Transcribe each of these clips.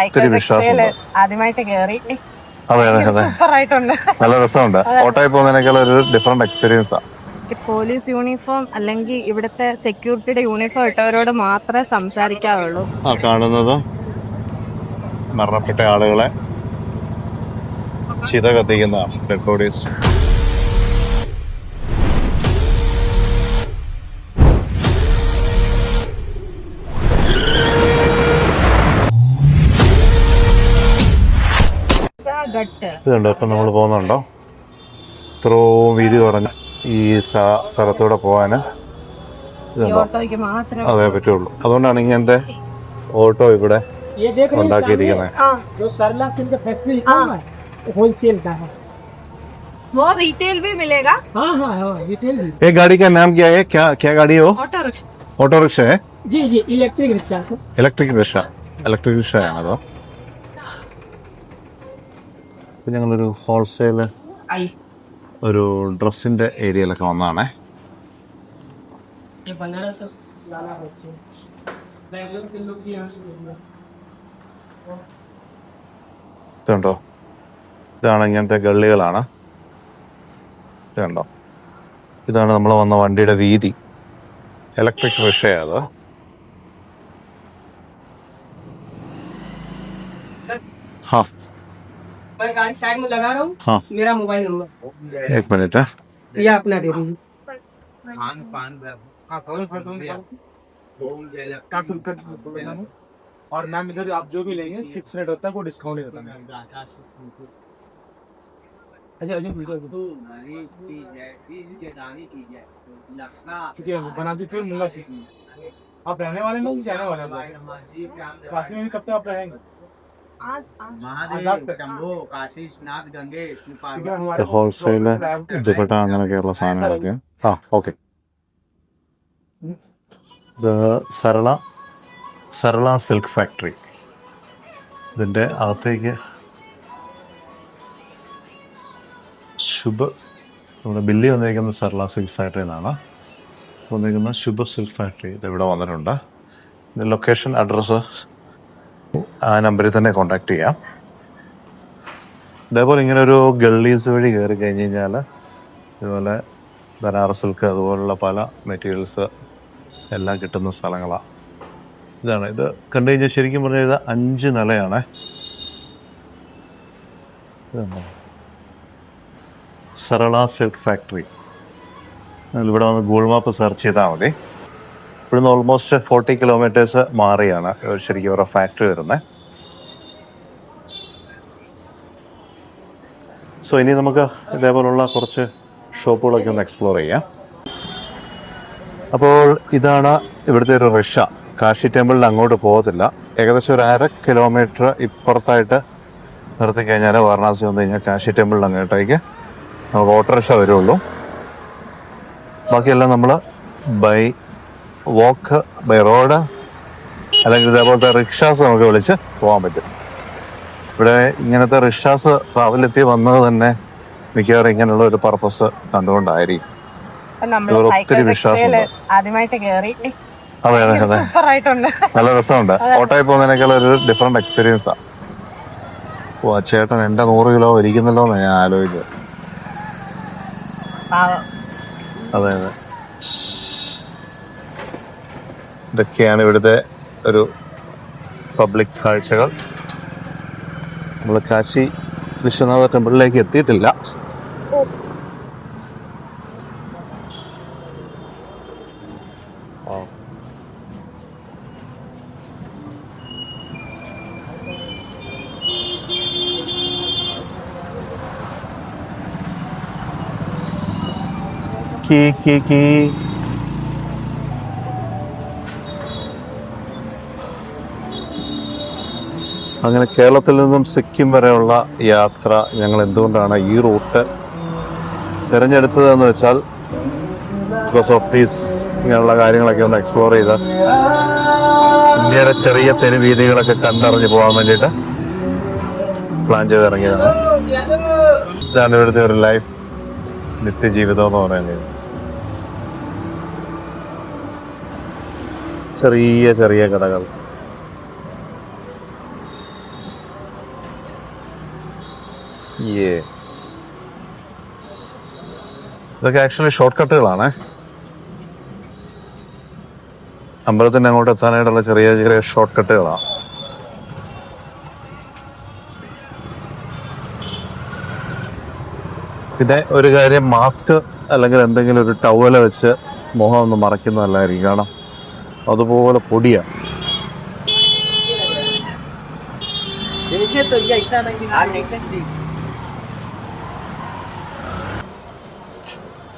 ഒത്തിരി വിശ്വാസമുണ്ട്. ആദ്യമായിട്ട് കേറി. അതെ അതെ അതെ, നല്ല രസമുണ്ട്. ഓട്ടോയിൽ പോകുന്നതിനേക്കാൾ ഒരു ഡിഫറെന്റ് എക്സ്പീരിയൻസാ. പോലീസ് യൂണിഫോം അല്ലെങ്കിൽ ഇവിടുത്തെ സെക്യൂരിറ്റിയുടെ യൂണിഫോം ഇട്ടവരോട് മാത്രമേ സംസാരിക്കാവുള്ളൂ. കാണുന്നത് മരണപ്പെട്ട ആളുകളെ ചിത കത്തിക്കുന്നതാണ്, ഡെഡ് ബോഡീസ്. ഇതുണ്ടോ ഇപ്പം നമ്മൾ പോകുന്നുണ്ടോ? ഇത്രയും വീതി കുറഞ്ഞ ഈ സ്ഥലത്തൂടെ പോകാൻ ഇതുണ്ടോ? അതേ പറ്റുള്ളൂ. അതുകൊണ്ടാണ് ഇങ്ങനത്തെ ഓട്ടോ ഇവിടെ ഉണ്ടാക്കിയിരിക്കുന്നത്. ये गाड़ी का नाम क्या है? क्या गाड़ी हो? ऑटो रिक्शा है? जी इलेक्ट्रिक रिक्शा. ഇലക്ട്രിക് റിക്ഷ ആണതോ? ഞങ്ങളൊരു ഹോൾസെയില് ഒരു ഡ്രസ്സിന്റെ ഏരിയയിലൊക്കെ വന്നതാണേ. ഇതുണ്ടോ? ഇതാണ് ഇങ്ങനത്തെ ഗള്ളികളാണ്. ഇതുണ്ടോ? ഇതാണ് നമ്മൾ വന്ന വണ്ടിയുടെ വീതി. ഇലക്ട്രിക് റിക്ഷയത്. हाँ मैं गाड़ी साइड में लगा रहा हूँ. हाँ, मेरा मोबाइल नंबर 1 मिनट है, या अपना दे दीजिए. और मैम इधर आप जो भी लेंगे फिक्स रेट होता है, कोई डिस्काउंट नहीं होता. अच्छा बनारसी फिर मुंगा सीखी. आप रहने वाले लोग जाने वाले लोग काशी में कब तक आप रहेंगे? ഹോൾസെയില് ദുപ്പട്ട അങ്ങനെയൊക്കെയുള്ള സാധനങ്ങളൊക്കെ. ഓക്കെ. ഇത് സരള സിൽക്ക് ഫാക്ടറി. ഇതിൻ്റെ അകത്തേക്ക് നമ്മുടെ ബില്ലി വന്നിരിക്കുന്നത് സരള സിൽക്ക് ഫാക്ടറി എന്നാണ് വന്നിരിക്കുന്നത്. ശുഭ സിൽക്ക് ഫാക്ടറി ഇതിവിടെ വന്നിട്ടുണ്ട്. ഇത് ലൊക്കേഷൻ അഡ്രസ്സ് ആ നമ്പറിൽ തന്നെ കോണ്ടാക്ട് ചെയ്യാം. അതേപോലെ ഇങ്ങനെ ഒരു ഗള്ളീസ് വഴി കയറി കഴിഞ്ഞ് കഴിഞ്ഞാൽ ഇതുപോലെ ബനാറസ് സിൽക്ക് അതുപോലുള്ള പല മെറ്റീരിയൽസ് എല്ലാം കിട്ടുന്ന സ്ഥലങ്ങളാണ്. ഇതാണ് ഇത് കണ്ടു കഴിഞ്ഞാൽ ശരിക്കും പറഞ്ഞാൽ ഇത് 5 നിലയാണേ. Sarala silk factory. ഇവിടെ വന്ന് ഗൂഗിൾ മാപ്പ് സെർച്ച് ചെയ്താൽ മതി. ഇവിടുന്ന് ഓൾമോസ്റ്റ് 40 കിലോമീറ്റേഴ്സ് മാറിയാണ് ശരിക്കും അവരുടെ ഫാക്ടറി വരുന്നത്. സോ ഇനി നമുക്ക് ഇതേപോലുള്ള കുറച്ച് ഷോപ്പുകളൊക്കെ ഒന്ന് എക്സ്പ്ലോർ ചെയ്യാം. അപ്പോൾ ഇതാണ് ഇവിടുത്തെ ഒരു റിക്ഷ. കാശി ടെമ്പിളിൽ അങ്ങോട്ട് പോകത്തില്ല. ഏകദേശം ഒരു 1/2 കിലോമീറ്റർ ഇപ്പുറത്തായിട്ട് നിർത്തി കഴിഞ്ഞാൽ വാരണാസി വന്നു കഴിഞ്ഞാൽ കാശി ടെമ്പിളിൽ അങ്ങോട്ടേക്ക് നമുക്ക് ഓട്ടോറിക്ഷ വരുള്ളൂ. ബാക്കിയെല്ലാം നമ്മൾ ബൈ വാക്ക്, ബൈ റോഡ്, അല്ലെങ്കിൽ ഇതേപോലത്തെ റിക്ഷാസ് നമുക്ക് വിളിച്ച് പോകാൻ പറ്റും. ഇവിടെ ഇങ്ങനത്തെ റിക്ഷാസ് ട്രാവലെത്തി വന്നത് തന്നെ മിക്കവാറും ഇങ്ങനെയുള്ള ഒരു പർപ്പസ് കണ്ടുകൊണ്ടായിരിക്കും. ഒത്തിരി വിശ്വാസമുണ്ട്. അതെ അതെ അതെ, നല്ല രസമുണ്ട്. ഓട്ടോയിൽ പോകുന്നതിനേക്കാൾ ഒരു ഡിഫറെന്റ് എക്സ്പീരിയൻസാ. ഓ, ചേട്ടൻ എൻ്റെ 100 കിലോ ഇരിക്കുന്നല്ലോ എന്ന് ഞാൻ ആലോചിച്ചത്. അതെ അതെ, ഇതൊക്കെയാണ് ഇവിടുത്തെ ഒരു പബ്ലിക് കാഴ്ചകൾ. നമ്മൾ കാശി വിശ്വനാഥ ടെമ്പിളിലേക്ക് എത്തിയിട്ടില്ല. കീ അങ്ങനെ കേരളത്തിൽ നിന്നും സിക്കിം വരെയുള്ള യാത്ര ഞങ്ങൾ എന്തുകൊണ്ടാണ് ഈ റൂട്ട് തിരഞ്ഞെടുത്തതെന്ന് വെച്ചാൽ ബിക്കോസ് ഓഫ് ദീസ് ഇങ്ങനെയുള്ള കാര്യങ്ങളൊക്കെ ഒന്ന് എക്സ്പ്ലോർ ചെയ്ത് ഇന്ത്യയുടെ ചെറിയ തെരുവീതികളൊക്കെ കണ്ടറിഞ്ഞ് പോകാൻ വേണ്ടിയിട്ട് പ്ലാൻ ചെയ്തിറങ്ങിയതാണ്. ഇതാണ് ഇവിടുത്തെ ഒരു ലൈഫ്, നിത്യജീവിതം എന്ന് പറയുന്നത്. ചെറിയ ചെറിയ കടകൾ, ഇതൊക്കെ ആക്ച്വലി ഷോർട്ട് കട്ടുകളാണ്. അമ്പലത്തിൻ്റെ അങ്ങോട്ട് എത്താനായിട്ടുള്ള ചെറിയ ചെറിയ ഷോർട്ട് കട്ടുകളാണ്. പിന്നെ ഒരു കാര്യം, മാസ്ക് അല്ലെങ്കിൽ എന്തെങ്കിലും ഒരു ടവല് വെച്ച് മുഖം ഒന്ന് മറയ്ക്കുന്നതല്ലായിരിക്കും. കാരണം അതുപോലെ പൊടിയാണ്.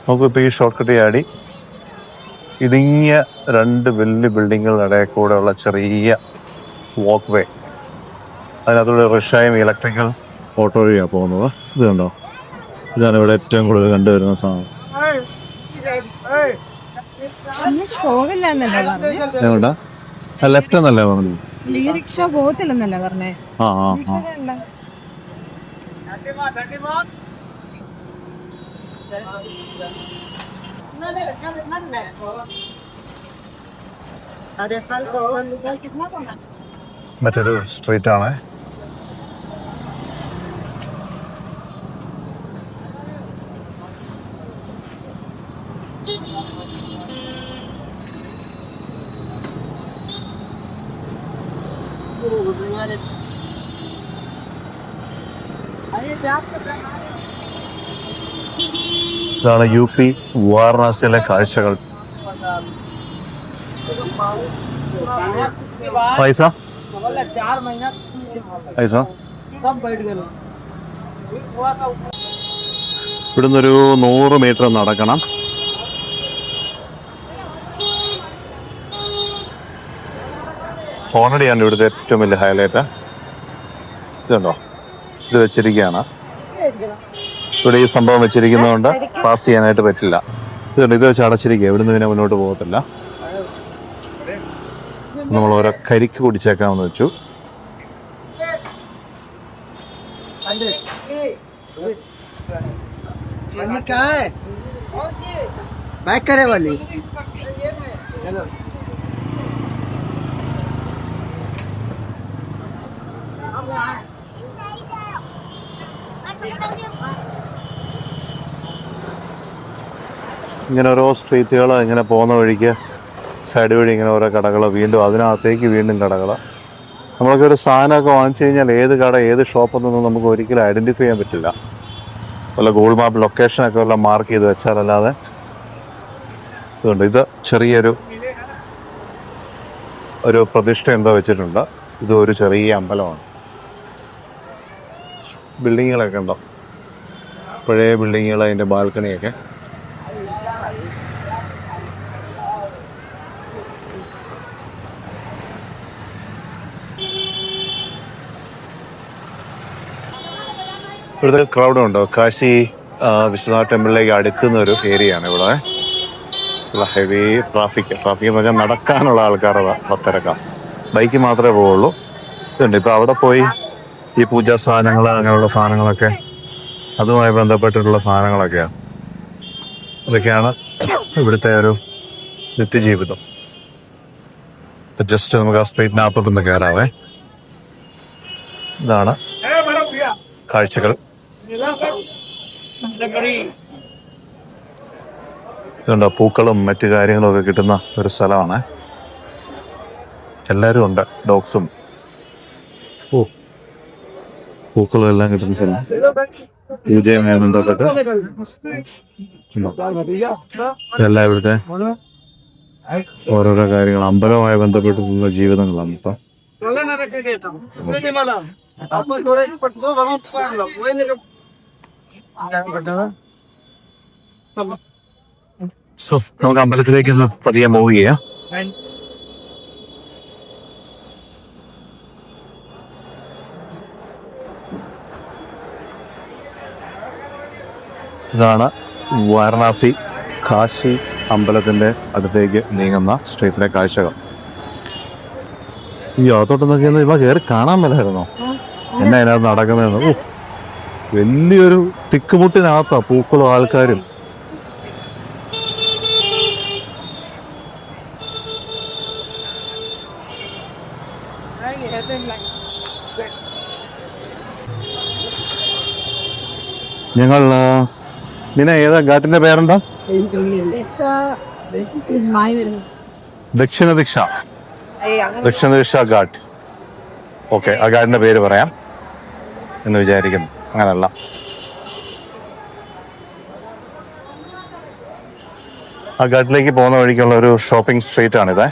നമുക്കിപ്പോൾ ഈ ഷോർട്ട് കട്ട് ചാടി ഇടുങ്ങിയ 2 വലിയ ബിൽഡിങ്ങുകളുടെ ഇടയിൽ കൂടെയുള്ള ചെറിയ വാക്ക് വേ, അതിനകത്തൂടെ റിക്ഷയും ഇലക്ട്രിക്കൽ ഓട്ടോ വഴിയാണ് പോകുന്നത്. ഇത് കണ്ടോ, ഇതാണ് ഇവിടെ ഏറ്റവും കൂടുതൽ കണ്ടുവരുന്ന സാധനം. പോവില്ല എന്നല്ലേ പറഞ്ഞേ? എങ്ങോട്ടാ? ലെഫ്റ്റ് എന്നല്ലേ പറഞ്ഞു? ഈ റിക്ഷ പോകത്തില്ലെന്നല്ലേ പറഞ്ഞേ? ആ. മറ്റൊരു സ്ട്രീറ്റ് ആണ്. ഇതാണ് UP വാരണാസിയിലെ കാഴ്ചകൾ. പൈസ ഇവിടുന്നൊരു 100 മീറ്റർ നടക്കണം. ഹോണടിയാണ് ഇവിടുത്തെ ഏറ്റവും വലിയ ഹൈലൈറ്റ്. ഇതുണ്ടോ, ഇത് വെച്ചിരിക്കുകയാണ്. ഇവിടെ ഈ സംഭവം വെച്ചിരിക്കുന്നതുകൊണ്ട് പാസ് ചെയ്യാനായിട്ട് പറ്റില്ല. ഇത് വെച്ച് അടച്ചിരിക്കുക. ഇവിടുന്ന് പിന്നെ മുന്നോട്ട് പോകത്തില്ല. നമ്മൾ ഓരോ കരിക്ക് കുടിച്ചേക്കാമെന്ന് വെച്ചു. ഇങ്ങനെ ഓരോ സ്ട്രീറ്റുകൾ ഇങ്ങനെ പോകുന്ന വഴിക്ക് സൈഡ് വഴി ഇങ്ങനെ ഓരോ കടകൾ, വീണ്ടും അതിനകത്തേക്ക് വീണ്ടും കടകൾ. നമ്മളൊക്കെ ഒരു സാധനമൊക്കെ വാങ്ങിച്ചു കഴിഞ്ഞാൽ ഏത് കട ഏത് ഷോപ്പെന്നൊന്നും നമുക്ക് ഒരിക്കലും ഐഡൻറ്റിഫൈ ചെയ്യാൻ പറ്റില്ല. വല്ല ഗൂഗിൾ മാപ്പ് ലൊക്കേഷനൊക്കെ വല്ല മാർക്ക് ചെയ്ത് വെച്ചാലല്ലാതെ. അതുകൊണ്ട് ഇത് ചെറിയൊരു പ്രതിഷ്ഠ എന്തോ വെച്ചിട്ടുണ്ട്. ഇത് ഒരു ചെറിയ അമ്പലമാണ്. ബിൽഡിങ്ങുകളൊക്കെ ഉണ്ടോ, പഴയ ബിൽഡിങ്ങുകൾ, അതിൻ്റെ ബാൽക്കണിയൊക്കെ. ഇവിടുത്തെ ക്രൗഡ് ഉണ്ടോ? കാശി വിശ്വനാഥ് ടെമ്പിളിലേക്ക് അടുക്കുന്ന ഒരു ഏരിയയാണ് ഇവിടെ. ഹെവി ട്രാഫിക് എന്ന് പറഞ്ഞാൽ നടക്കാനുള്ള ആൾക്കാരുടെ പത്തിരക്കാം. ബൈക്ക് മാത്രമേ പോവുള്ളൂ. ഇതുണ്ട്. ഇപ്പോൾ അവിടെ പോയി ഈ പൂജാ സാധനങ്ങൾ അങ്ങനെയുള്ള സാധനങ്ങളൊക്കെ, അതുമായി ബന്ധപ്പെട്ടിട്ടുള്ള സാധനങ്ങളൊക്കെയാണ്. ഇതൊക്കെയാണ് ഇവിടുത്തെ ഒരു നിത്യജീവിതം. ജസ്റ്റ് നമുക്ക് ആ സ്ട്രീറ്റിനകത്തോട്ടൊന്ന് കയറാവേ. ഇതാണ് കാഴ്ചകൾ. ഇതുണ്ടോ, പൂക്കളും മറ്റു കാര്യങ്ങളും ഒക്കെ കിട്ടുന്ന ഒരു സ്ഥലമാണ്. എല്ലാവരും ഉണ്ട്, ഡോഗ്സും പൂക്കളും എല്ലാം കിട്ടുന്ന സ്ഥലം. പൂജയുമായി ബന്ധപ്പെട്ട് ഇതെല്ലാം ഇവിടുത്തെ ഓരോരോ കാര്യങ്ങൾ, അമ്പലവുമായി ബന്ധപ്പെട്ടിട്ടുള്ള ജീവിതങ്ങളാണ് ഇപ്പം. നമുക്ക് അമ്പലത്തിലേക്ക് ഒന്ന് പതിയെ മൂവ് ചെയ്യാം. ഇതാണ് വാരണാസി കാശി അമ്പലത്തിന്റെ അടുത്തേക്ക് നീങ്ങുന്ന സ്ട്രീറ്റിലെ കാഴ്ചകൾ. ഈ അകത്തോട്ട് നോക്കിയെന്ന് ഇവ കയറി കാണാൻ മേലായിരുന്നോ എന്നാ അതിനകത്ത് നടക്കുന്നതെന്ന്. വലിയൊരു തിക്കുമുട്ടിനകത്താ പൂക്കളും ആൾക്കാരും. ഞങ്ങൾ നിന്നെ ഏതാ ഘാട്ടിന്റെ പേരെന്താ? ദക്ഷിണ ദിശ. ദക്ഷിണ ദിശ ഘാട്ട്. ഓക്കെ, ആ ഘാട്ടിന്റെ പേര് പറയാം എന്ന് വിചാരിക്കുന്നു. അങ്ങനല്ല, ആ ഘാട്ടിലേക്ക് പോകുന്ന വഴിക്കുള്ള ഒരു ഷോപ്പിംഗ് സ്ട്രീറ്റ് ആണിത്.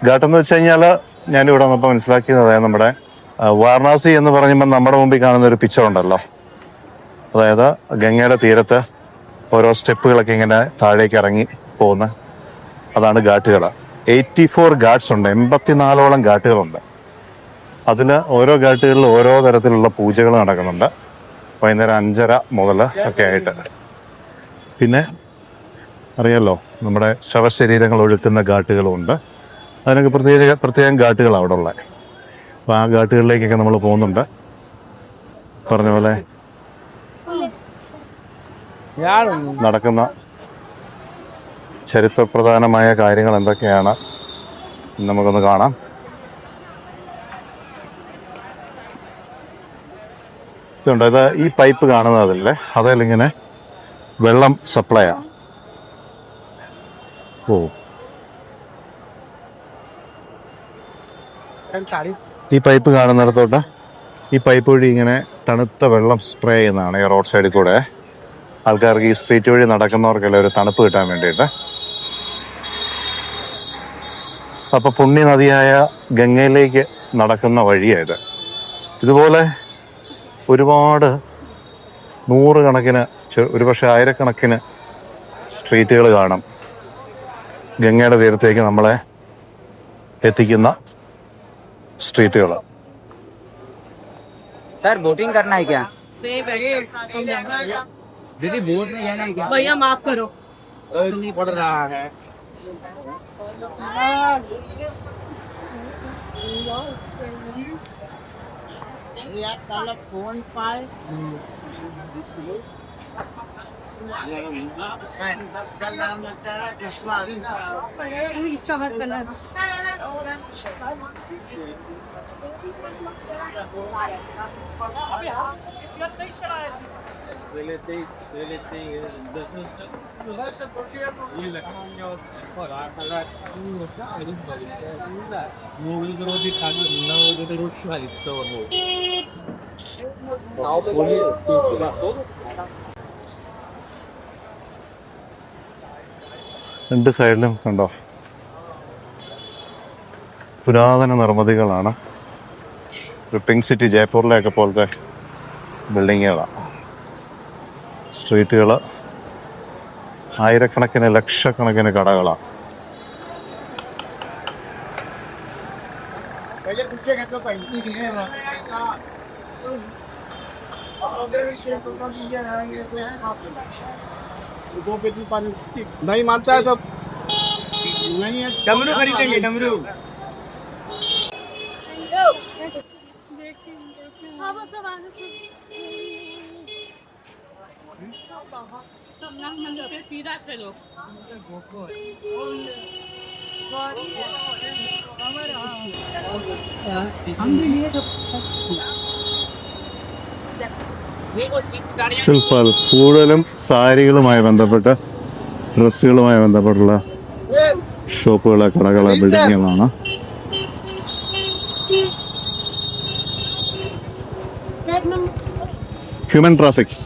ഘാട്ട് എന്ന് വെച്ച് കഴിഞ്ഞാൽ ഞാനിവിടെ വന്നപ്പോൾ മനസ്സിലാക്കിയത്, അതായത് നമ്മുടെ വാരണാസി എന്ന് പറയുമ്പോൾ നമ്മുടെ മുമ്പിൽ കാണുന്ന ഒരു പിക്ചർ ഉണ്ടല്ലോ, അതായത് ഗംഗയുടെ തീരത്ത് ഓരോ സ്റ്റെപ്പുകളൊക്കെ ഇങ്ങനെ താഴേക്ക് ഇറങ്ങി പോകുന്ന, അതാണ് ഘാട്ടുകൾ. 84 ഘാട്ട്സ് ഉണ്ട്, 84ഓളം ഘാട്ടുകളുണ്ട്. അതിൽ ഓരോ ഘാട്ടുകളിലും ഓരോ തരത്തിലുള്ള പൂജകൾ നടക്കുന്നുണ്ട്, വൈകുന്നേരം 5:30 മുതൽ ഒക്കെ ആയിട്ട്. പിന്നെ അറിയാലോ, നമ്മുടെ ശവശരീരങ്ങൾ ഒഴുക്കുന്ന ഘാട്ടുകളുമുണ്ട്. അതിനൊക്കെ പ്രത്യേകം ഘാട്ടുകളാണ് അവിടെ ഉള്ളത്. അപ്പോൾ ആ ഘാട്ടുകളിലേക്കൊക്കെ നമ്മൾ പോകുന്നുണ്ട്. പറഞ്ഞ പോലെ നടക്കുന്ന ചരിത്രപ്രധാനമായ കാര്യങ്ങൾ എന്തൊക്കെയാണ് നമുക്കൊന്ന് കാണാം. ഇതുണ്ട്, ഇത് ഈ പൈപ്പ് കാണുന്നതല്ലേ, അതിലിങ്ങനെ വെള്ളം സപ്ലൈയാ. ഓ, ഈ പൈപ്പ് കാണുന്നിടത്തോട്ട് ഈ പൈപ്പ് വഴി ഇങ്ങനെ തണുത്ത വെള്ളം സ്പ്രേ ചെയ്യുന്നതാണ് ഈ റോഡ് സൈഡിൽ കൂടെ. ആൾക്കാർക്ക് ഈ സ്ട്രീറ്റ് വഴി നടക്കുന്നവർക്കെല്ലാം ഒരു തണുപ്പ് കിട്ടാൻ വേണ്ടിയിട്ട്. അപ്പോൾ പുണ്യ നദിയായ ഗംഗയിലേക്ക് നടക്കുന്ന വഴിയായത്. ഇതുപോലെ ഒരുപാട് നൂറുകണക്കിന്, ഒരുപക്ഷെ ആയിരക്കണക്കിന് സ്ട്രീറ്റുകൾ കാണും ഗംഗയുടെ തീരത്തേക്ക് നമ്മളെ എത്തിക്കുന്ന സ്ട്രീറ്റുകൾ. सर बोटिंग करना है क्या? दीदी बोट में जाना है क्या? भैया माफ करो, पड़ रहा है. രണ്ട് സൈഡിലും കണ്ടോ പുരാതന നിർമ്മിതികളാണ്. ഒരു പിങ്ക് സിറ്റി ജയ്പൂരിലെയൊക്കെ പോലത്തെ ബിൽഡിങ്ങുകളാണ്. സ്ട്രീറ്റുകൾ, ആയിരക്കണക്കിന് ലക്ഷക്കണക്കിന് കടകളാണ്. नहीं मानता है तो नहीं, डमरू खरीदेंगे, डमरू. ശില്പങ്ങൾ കൂടുതലും സാരികളുമായി ബന്ധപ്പെട്ട്, ഡ്രസ്സുകളുമായി ബന്ധപ്പെട്ടുള്ള ഷോപ്പുകളെ, കടകളെ, ബിൽഡിങ്ങുകളാണ്. Human traffics.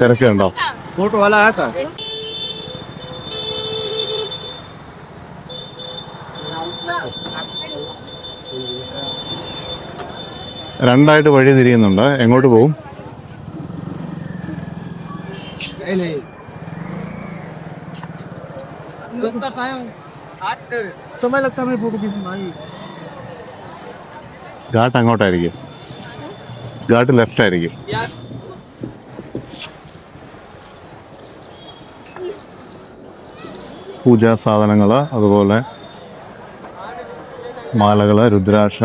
തിരക്കുണ്ടോ? फोटो वाला आया था. രണ്ടായിട്ട് വഴി തിരിയുന്നുണ്ട്. എങ്ങോട്ട് പോകും? समय लगता है मेरी फोटो खींचने में. ഘാട്ട് അങ്ങോട്ടായിരിക്കും, ഘാട്ട് ലെഫ്റ്റ് ആയിരിക്കും. പൂജാ സാധനങ്ങൾ, അതുപോലെ മാലകൾ, രുദ്രാക്ഷ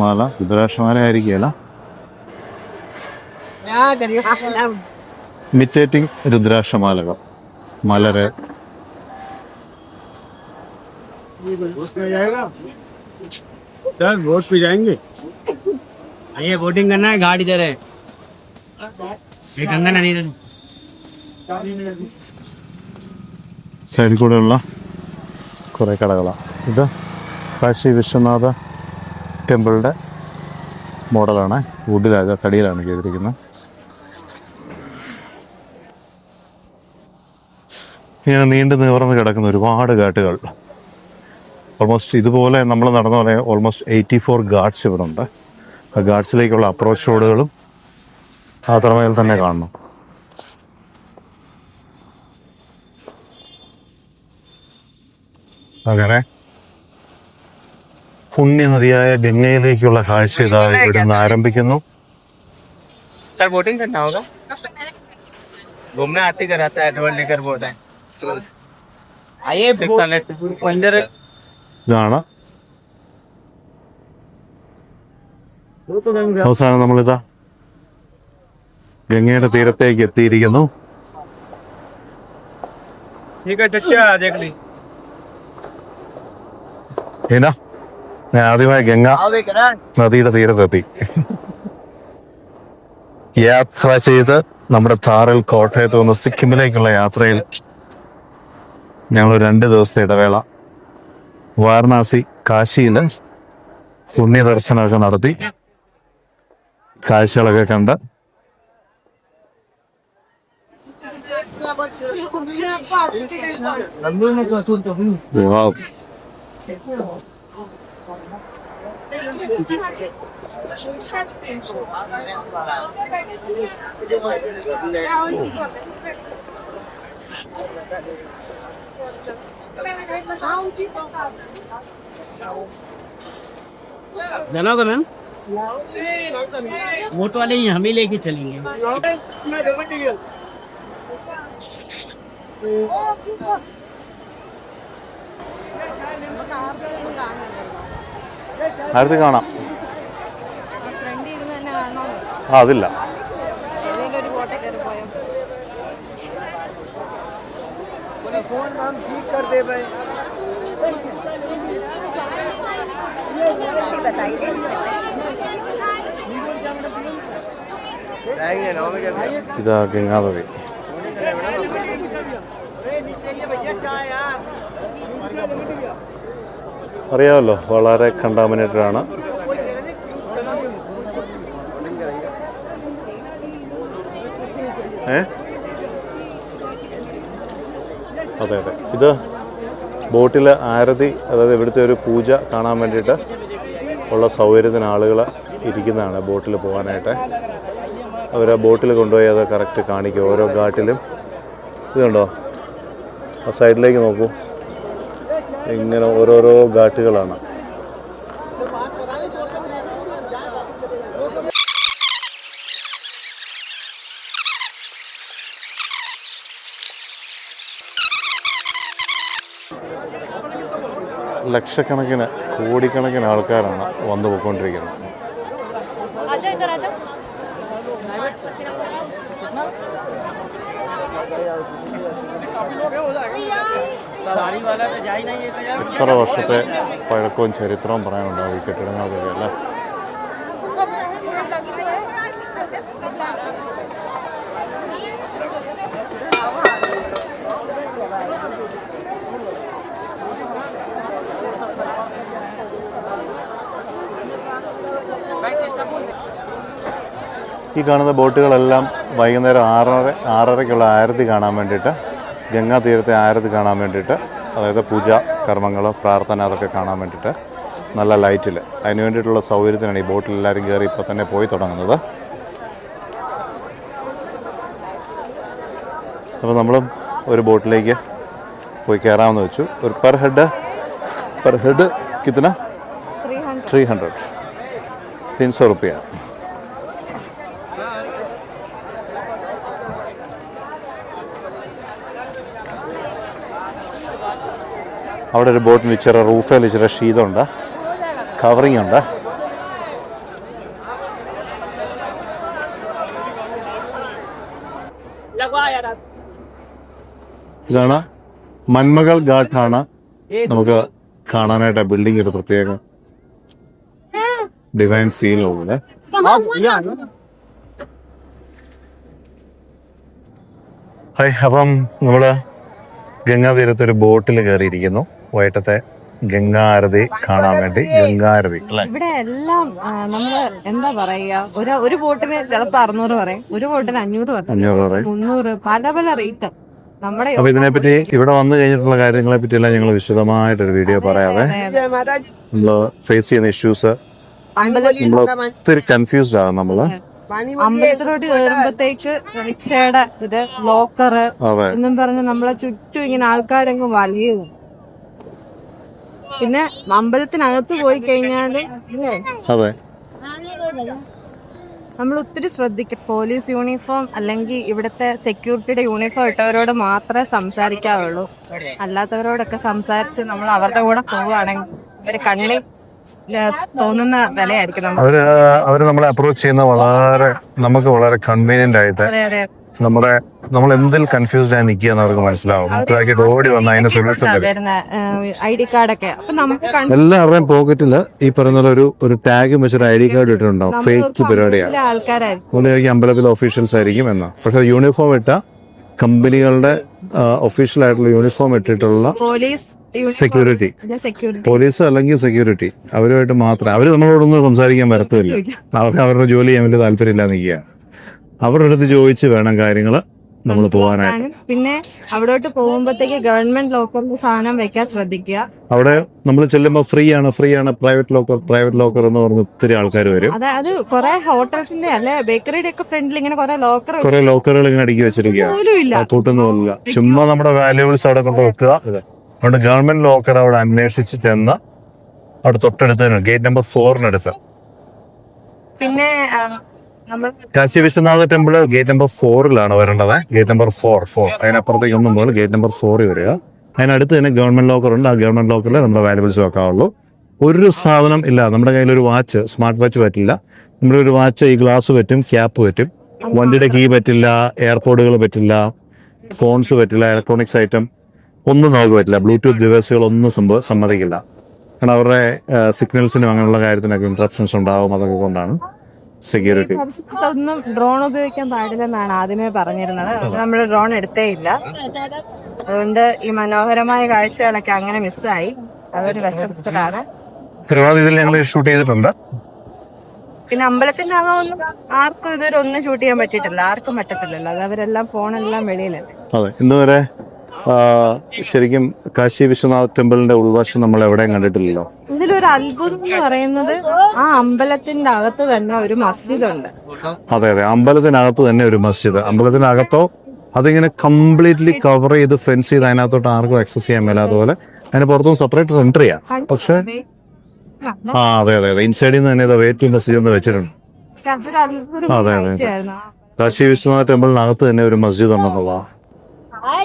മാല, രുദ്രാക്ഷമാല ആയിരിക്കുകയല്ല, ഇമിറ്റേറ്റിംഗ് രുദ്രാക്ഷമാലകൾ, മലര്. बोट में जाएगा सर, बोट पे जाएंगे। आइए बोटिंग करना है, घाट इधर है, ये गंगा नदी इधर। സൈഡിൽ കൂടെയുള്ള കുറേ കടകളാണ്. ഇത് കാശി വിശ്വനാഥ ടെമ്പിളിൻ്റെ മോഡലാണ്. വുഡിലാണ്, തടിയിലാണ് ചെയ്തിരിക്കുന്നത്. ഇങ്ങനെ നീണ്ടു നിവർന്ന് കിടക്കുന്ന ഒരുപാട് ഘാട്ടുകൾ. ഓൾമോസ്റ്റ് ഇതുപോലെ നമ്മൾ നടന്ന പോലെ ഓൾമോസ്റ്റ് 84 ഘാട്ട്സ് ഇവിടെ ഉണ്ട്. ആ ഘാട്ട്സിലേക്കുള്ള അപ്രോച്ച് റോഡുകളും അത്രമേൽ തന്നെ കാണണം. അങ്ങനെ പുണ്യനദിയായ ഗംഗയിലേക്കുള്ള കാഴ്ച ഇതാ ഇവിടെ നിന്ന് ആരംഭിക്കുന്നു. सर बोटिंग करना होगा, घूमना आती कराता है, डबल लेकर बोट है। आइए 600 ഇതാണ് അവസാനം നമ്മളിതാ ഗംഗയുടെ തീരത്തേക്ക് എത്തിയിരിക്കുന്നു. ठीक है चचा, देख ली ഏനാ ഞാൻ ആദ്യമായി ഗംഗ നദിയുടെ തീരത്തെത്തി. യാത്ര ചെയ്ത് നമ്മുടെ താറിൽ കോട്ടയത്ത് നിന്ന് സിക്കിമിലേക്കുള്ള യാത്രയിൽ ഞങ്ങൾ 2 ദിവസത്തെ ഇടവേള വാരണാസി കാശിയിൽ പുണ്യദർശനമൊക്കെ നടത്തി കാഴ്ചകളൊക്കെ കണ്ട് Wow. जाना होगा मैम, बोट वाले ही हम ही लेके चलेंगे। അടുത്ത് കാണാം. ഫ്രണ്ടിൽ ഇരുന്ന് തന്നെ കാണണോ? അതില്ല, ഏതെങ്കിലും ഒരു ബോട്ടിൽ കയറി പോയോ? ഇതാ ഗംഗാനദി. അറിയാമല്ലോ, വളരെ കണ്ടാമിനേറ്റഡ് ആണ്. അതെ അതെ, ഇത് ബോട്ടിൽ ആരതി, അതായത് ഇവിടുത്തെ ഒരു പൂജ കാണാൻ വേണ്ടിയിട്ട് ഉള്ള സൗകര്യത്തിന് ആളുകൾ ഇരിക്കുന്നതാണ് ബോട്ടിൽ പോകാനായിട്ട്. അവർ ആ ബോട്ടിൽ കൊണ്ടുപോയി അത് കറക്റ്റ് കാണിക്കും ഓരോ ഘാട്ടിലും. ഇതുണ്ടോ, ആ സൈഡിലേക്ക് നോക്കൂ, ഇങ്ങനെ ഓരോരോ ഘാട്ടുകളാണ്. ലക്ഷക്കണക്കിന് കോടിക്കണക്കിന് ആൾക്കാരാണ് വന്നു പോയിക്കൊണ്ടിരിക്കുന്നത്. എത്ര വർഷത്തെ പഴക്കവും ചരിത്രവും പറയാനുണ്ടാവും ഈ കെട്ടിടങ്ങൾക്കൊക്കെ അല്ലേ. ഈ കാണുന്ന ബോട്ടുകളെല്ലാം വൈകുന്നേരം 6:30-6:30ക്കുള്ള ആരതി കാണാൻ വേണ്ടിയിട്ട്, ഗംഗാ തീരത്തെ ആരതി കാണാൻ വേണ്ടിയിട്ട്, അതായത് പൂജ കർമ്മങ്ങൾ, പ്രാർത്ഥന, അതൊക്കെ കാണാൻ വേണ്ടിയിട്ട് നല്ല ലൈറ്റിൽ, അതിന് വേണ്ടിയിട്ടുള്ള സൗകര്യത്തിനാണ് ഈ ബോട്ടിൽ എല്ലാവരും കയറി ഇപ്പോൾ തന്നെ പോയി തുടങ്ങുന്നത്. അപ്പോൾ നമ്മളും ഒരു ബോട്ടിലേക്ക് പോയി കയറാമെന്ന് വെച്ചു. ഒരു പെർ ഹെഡ് കിतना 300 300 रुपया. അവിടെ ഒരു ബോട്ടിന് ഇച്ചിരി റൂഫേൽ ഇച്ചിരി ഷീതമുണ്ട്, കവറിങ് ഉണ്ട്. ഇതാണ് മന്മകൾ ഘാട്ടാണ് നമുക്ക് കാണാനായിട്ട് ആ ബിൽഡിംഗ് ഒരു പ്രത്യേക ഡിവൈൻ ഫീൽ ഉള്ളത്. ഹായ്, അപ്പം നമ്മള് ഗംഗാതീരത്ത് ഒരു ബോട്ടിൽ കയറിയിരിക്കുന്നു. വൈകിട്ടത്തെ ഗംഗാരതി കാണാൻ വേണ്ടി. ഗംഗാരതി അല്ലെ? ഇവിടെ എല്ലാം നമ്മള് എന്താ പറയാ, ഒരു ബോട്ടിന് ചിലപ്പോ 600 പറയും, ഒരു ബോട്ടിന് 500 പറയും, 300, പല റേറ്റ്. നമ്മുടെ അപ്പൊ ഇതിനെപ്പറ്റി ഇവിടെ വന്നു കഴിഞ്ഞിട്ടുള്ള കാര്യങ്ങളെ പറ്റി എല്ലാം ഞങ്ങൾ വിശദമായിട്ടൊരു വീഡിയോ പറയാതെ നമ്മള് ഫേസ് ചെയ്യുന്ന ഇഷ്യൂസ് നമ്മള് ഒത്തിരി കൺഫ്യൂസ്ഡ് ആകും. നമ്മള് അമ്പലത്തിലോട്ട് കയറുമ്പോഴത്തേക്ക് റിക്ഷയുടെ ഇത് ലോക്കറ് എന്നും പറഞ്ഞ് നമ്മളെ ചുറ്റും ഇങ്ങനെ ആൾക്കാരങ്ങ് വലിയുന്നു. പിന്നെ അമ്പലത്തിനകത്ത് പോയി കഴിഞ്ഞാല് അതെ നമ്മൾ ഒത്തിരി ശ്രദ്ധിക്കും. പോലീസ് യൂണിഫോം അല്ലെങ്കിൽ ഇവിടുത്തെ സെക്യൂരിറ്റിയുടെ യൂണിഫോം ഇട്ടവരോട് മാത്രമേ സംസാരിക്കാവുള്ളൂ. അല്ലാത്തവരോടൊക്കെ സംസാരിച്ച് നമ്മൾ അവരുടെ കൂടെ പോവുകയാണെങ്കിൽ ഒരു കണ്ണി തോന്നുന്ന വിലയായിരിക്കും. അവര് നമ്മളെ അപ്രോച്ച് ചെയ്യുന്ന നമുക്ക് വളരെ കൺവീനിയന്റ് ആയിട്ട് നമ്മൾ എന്തിൽ കൺഫ്യൂസ്ഡ് ആയി നിൽക്കുക അവർക്ക് മനസ്സിലാവും. ഓടി വന്ന അതിന് സൊല്യൂഷൻ ID കാർഡൊക്കെ എല്ലാവരുടെയും പോക്കറ്റില് ഈ പറയുന്ന ഒരു ടാഗ് വെച്ചൊരു ID കാർഡ് ഇട്ടിട്ടുണ്ടാവും. ഫേക്ക് പരിപാടിയാണ്. ആൾക്കാരായിരിക്കും അമ്പലത്തിലെ ഒഫീഷ്യൽസ് ആയിരിക്കും എന്ന്. പക്ഷെ യൂണിഫോം ഇട്ട കമ്പനികളുടെ ഒഫീഷ്യൽ ആയിട്ടുള്ള യൂണിഫോം ഇട്ടിട്ടുള്ള സെക്യൂരിറ്റി, പോലീസ് അല്ലെങ്കിൽ സെക്യൂരിറ്റി, അവരുമായിട്ട് മാത്രമേ അവര് നമ്മളോടൊന്നും സംസാരിക്കാൻ വരത്തില്ല. അവരുടെ ജോലി ചെയ്യാൻ വലിയ താല്പര്യമില്ല നിൽക്കുക. അവരുടെ അടുത്ത് ചോദിച്ച് വേണം കാര്യങ്ങൾ നമ്മൾ പോകാനായിട്ട്. പിന്നെ അവിടോട്ട് പോകുമ്പോഴത്തേക്ക് ഗവൺമെന്റ് ലോക്കറിൽ സാധനം വെക്കാൻ ശ്രദ്ധിക്കുക. അവിടെ നമ്മൾ ചെല്ലുമ്പോൾ ഫ്രീ ആണ് പ്രൈവറ്റ് ലോക്കർ എന്ന് പറഞ്ഞ് ഒത്തിരി ആൾക്കാർ വരും. അതായത് കുറെ ഹോട്ടൽസിന്റെ അല്ലെ ബേക്കറിയുടെ ഒക്കെ ഫ്രണ്ടിൽ ഇങ്ങനെ കുറെ ലോക്കറുകൾ ഇങ്ങനെ അടുക്കി വെച്ചിരിക്കുക. കൂട്ടൊന്നുമില്ല, ചുമ്മാ നമ്മുടെ വാല്യൂബിൾസ് അവിടെ കൊണ്ട് വെക്കുക. അതുകൊണ്ട് ഗവൺമെന്റ് ലോക്കർ അവിടെ അന്വേഷിച്ച് ചെന്ന് അവിടെ തൊട്ടടുത്ത് ഗേറ്റ് നമ്പർ 4 പിന്നെ Kashi Vishwanath temple gate number 4 വരേണ്ടത്. ഗേറ്റ് നമ്പർ 4 അതിനപ്പുറത്തേക്ക് ഒന്നും പോലെ ഗേറ്റ് നമ്പർ 4 വരിക. അതിനടുത്ത് തന്നെ ഗവൺമെന്റ് ലോക്കർ ഉണ്ട്. ആ ഗവൺമെന്റ് ലോക്കറിൽ നമ്മുടെ വാല്യൂബിൾസ് വെക്കാവുള്ളൂ. ഒരു സാധനം ഇല്ല. നമ്മുടെ കയ്യിലൊരു വാച്ച്, സ്മാർട്ട് വാച്ച് പറ്റില്ല. നമ്മുടെ ഒരു വാച്ച് ഈ ഗ്ലാസ് പറ്റും, ക്യാപ്പ് പറ്റും, വണ്ടിയുടെ കീ പറ്റില്ല, എയർപോർട്ടുകൾ പറ്റില്ല, ഫോൺസ് പറ്റില്ല, ഇലക്ട്രോണിക്സ് ഐറ്റം ഒന്നും നമുക്ക് പറ്റില്ല. ബ്ലൂടൂത്ത് ഡിവൈസുകളൊന്നും സമ്മതിക്കില്ല. കാരണം അവരുടെ സിഗ്നൽസിനും അങ്ങനെയുള്ള കാര്യത്തിനൊക്കെ ഇൻട്രപ്ഷൻസ് ഉണ്ടാവും. അതൊക്കെ കൊണ്ടാണ് സെക്യൂരിറ്റി. ഒന്നും ഡ്രോൺ ഉപയോഗിക്കാൻ പാടില്ലെന്നാണ് ആദ്യമേ പറഞ്ഞിരുന്നത്. നമ്മൾ ഡ്രോൺ എടുത്തേ ഇല്ല. അതുകൊണ്ട് ഈ മനോഹരമായ കാഴ്ചകളൊക്കെ അങ്ങനെ മിസ്സായി. അതൊരു വിഷമത്തിലാണ്. ഇതിൽ ഞങ്ങൾ ഷൂട്ട് ചെയ്തിട്ടുണ്ട്. പിന്നെ അമ്പലത്തിന്റെ അകമൊന്നും ആർക്കും ഇതുവരെ ഒന്നും ഷൂട്ട് ചെയ്യാൻ പറ്റിയിട്ടില്ല. ആർക്കും പറ്റത്തില്ലല്ലോ. അത് അവരെല്ലാം ഫോണെല്ലാം വെളിയിലല്ലേ. അതെ, ഇന്ന് വരെ ശരിക്കും കാശി വിശ്വനാഥ് ടെമ്പിളിന്റെ ഉൾവശം നമ്മൾ എവിടെയും കണ്ടിട്ടില്ലല്ലോ. ഇതിലൊരു അത്ഭുതം എന്ന് പറയുന്നത് ആ അമ്പലത്തിന്റെ അകത്ത് തന്നെ ഒരു മസ്ജിദ് ഉണ്ട്. അതെ, അമ്പലത്തിനകത്ത് തന്നെ ഒരു മസ്ജിദ്. അമ്പലത്തിനകത്തോ അതിങ്ങനെ കംപ്ലീറ്റ്ലി കവർ ചെയ്ത് ഫെൻസ് ചെയ്ത് അതിനകത്തോട്ട് ആർക്കും ആക്സസ് ചെയ്യാൻ മേല. അതുപോലെ അതിന് പുറത്തും സെപ്പറേറ്റ് എൻട്രി ചെയ്യാം. പക്ഷെ അതെ ഇൻസൈഡിൽ നിന്ന് തന്നെ വെയിറ്റ് മസ്ജിദ് എന്ന് വെച്ചിട്ടുണ്ട്. അതെ കാശി വിശ്വനാഥ് ടെമ്പിളിനകത്ത് തന്നെ ഒരു മസ്ജിദ് ഉണ്ടെന്നുള്ള.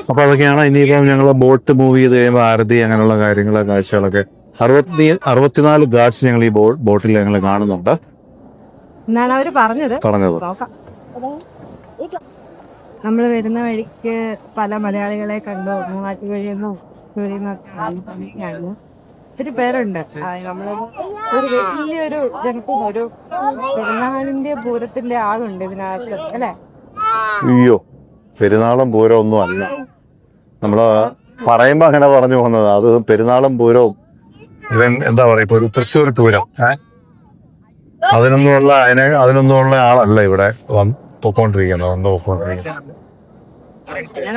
അപ്പൊ അതൊക്കെയാണ്. ഇനിയിപ്പം ഞങ്ങൾ ബോട്ട് മൂവ് ചെയ്ത് കഴിയുമ്പോൾ ആരതി അങ്ങനെയുള്ള കാര്യങ്ങള് കാഴ്ചകളൊക്കെ 64 ഗാർഡ്സ് ഞങ്ങൾ ഈ ബോട്ടിൽ ഞങ്ങൾ കാണുന്നുണ്ട് എന്നാണ് അവര് പറഞ്ഞത്. നമ്മൾ വരുന്ന വഴിക്ക് പല മലയാളികളെ കണ്ടു. മൂവാറ്റുപുഴയെന്നും ഒത്തിരി പേരുണ്ട്. നമ്മള് ഒരു വലിയൊരു ഒരു പെരുന്നാളിന്റെ പൂരത്തിന്റെ ആളുണ്ട് ഇതിനകത്ത് അല്ലെ. അയ്യോ, പെരുന്നാളും പൂരവും ഒന്നും അല്ല. നമ്മള് പറയുമ്പോ അങ്ങനെ പറഞ്ഞു പോകുന്നത്. അത് പെരുന്നാളും പൂരവും ഇവൻ എന്താ പറയാ, ഇപ്പൊ ഒരു തൃശ്ശൂർ പൂരം അതിനൊന്നുമുള്ള ആളല്ല ഇവിടെ പൊക്കോണ്ടിരിക്കുന്നത്.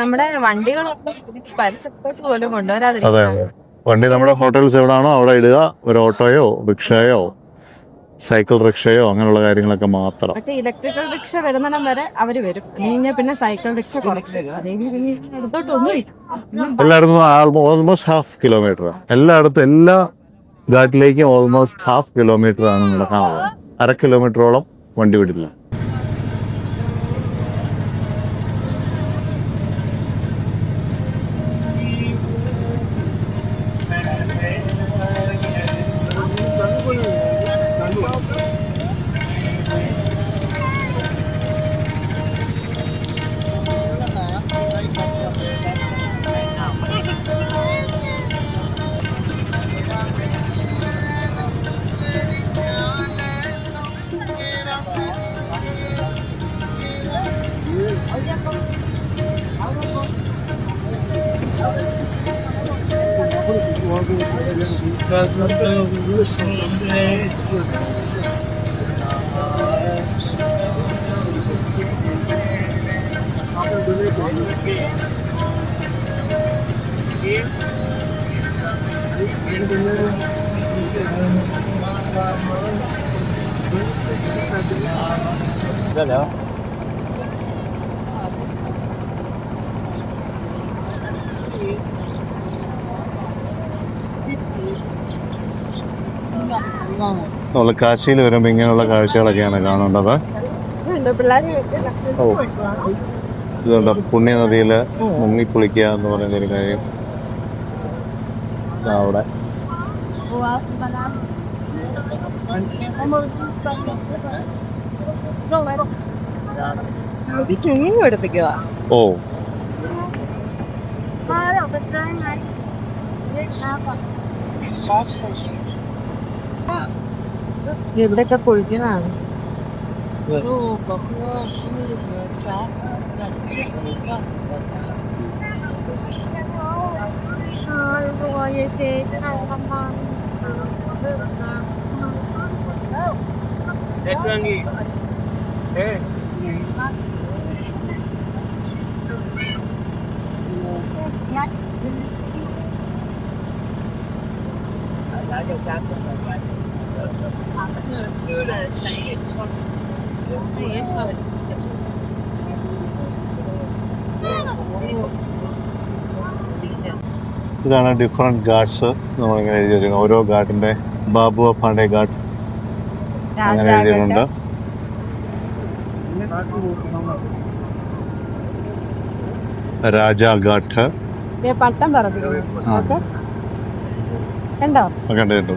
നമ്മുടെ വണ്ടികളൊന്നും പരിസരത്തോട്ട് പോലും കൊണ്ടുവരാതെ. അതെ, വണ്ടി നമ്മുടെ ഹോട്ടൽസ് എവിടാണോ അവിടെ ഇടുക. ഒരു ഓട്ടോയോ റിക്ഷയോ സൈക്കിൾ റിക്ഷയോ അങ്ങനെയുള്ള കാര്യങ്ങളൊക്കെ മാത്രം. മറ്റേ ഇലക്ട്രിക്കൽ റിക്ഷ വരുന്നിടം വരെ അവര് വരും. പിന്നെ സൈക്കിൾ റിക്ഷ എല്ലായിടത്തും ഓൾമോസ്റ്റ് 1/2 കിലോമീറ്റർ. എല്ലായിടത്തും എല്ലാ ഘാട്ടിലേക്കും ഓൾമോസ്റ്റ് 1/2 കിലോമീറ്റർ ആണ് നടക്കാനുള്ളത്. 1/2 കിലോമീറ്ററോളം വണ്ടി വിടില്ല. നമ്മൾ കാശിയിൽ വരുമ്പോൾ ഇങ്ങനെയുള്ള കാഴ്ചകളൊക്കെയാണ് കാണേണ്ടത്. ഓ, ഇതുണ്ട് പുണ്യനദിയിൽ മുങ്ങിക്കുളിക്കുക എന്ന് പറയുന്ന ഒരു കാര്യം. അവിടെ ഓ, ഇവിടെയൊക്കെ കുളിക്കുന്നതാണ്. ഇതാണ് ഡിഫറെന്റ് ഗാർഡ്സ് നമ്മളിങ്ങനെ എഴുതി വെച്ചിരിക്കുന്നത്. ഓരോ ഗാർഡിന്റെ ബാബു പാണ്ഡെ ഗാർഡ് അങ്ങനെ എഴുതിയിട്ടുണ്ട്. രാജ ഘാട്ട് പട്ടം പറഞ്ഞു കണ്ടോ? കണ്ടു.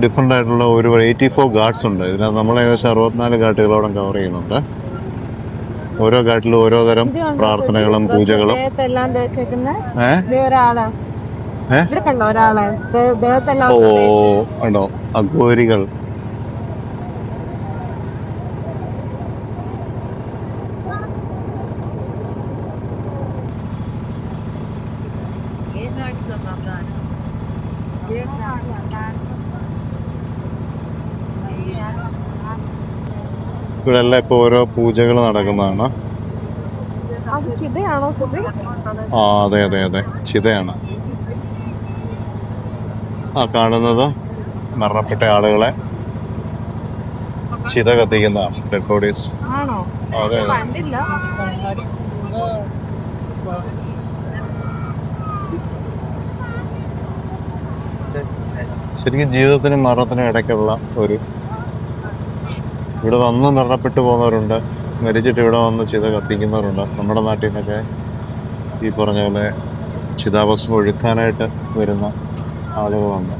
ഡിഫറെൻ്റ് ആയിട്ടുള്ള ഒരു 84 ഗാർഡ്സ് ഉണ്ട്. ഇതിനകത്ത് നമ്മൾ ഏകദേശം 64 ഘാട്ടുകളോടെ കവർ ചെയ്യുന്നുണ്ട്. ഓരോ ഘാട്ടിലും ഓരോ തരം പ്രാർത്ഥനകളും പൂജകളും. ഓ, ഉണ്ടോ അഘോരികൾ. ഇവിടെ എല്ലാം ഇപ്പോൾ ഓരോ പൂജകൾ നടക്കുന്നതാണ്. ആ, അതെ അതെ അതെ, ചിതയാണ്. ആ കാണുന്നത് മരണപ്പെട്ട ആളുകളെ ചിത കത്തിക്കുന്നതാണ്. Dead bodies. അതെ ശരിക്കും ജീവിതത്തിനും മരണത്തിനും ഇടയ്ക്കുള്ള ഒരു, ഇവിടെ വന്ന് മരണപ്പെട്ടു പോകുന്നവരുണ്ട്, മരിച്ചിട്ട് ഇവിടെ വന്ന് ചിത കത്തിക്കുന്നവരുണ്ട്. നമ്മുടെ നാട്ടിൽ നിന്നൊക്കെ ഈ പറഞ്ഞ പോലെ ചിതാഭസ്മം ഒഴുക്കാനായിട്ട് വരുന്ന ആളുകളുണ്ട്.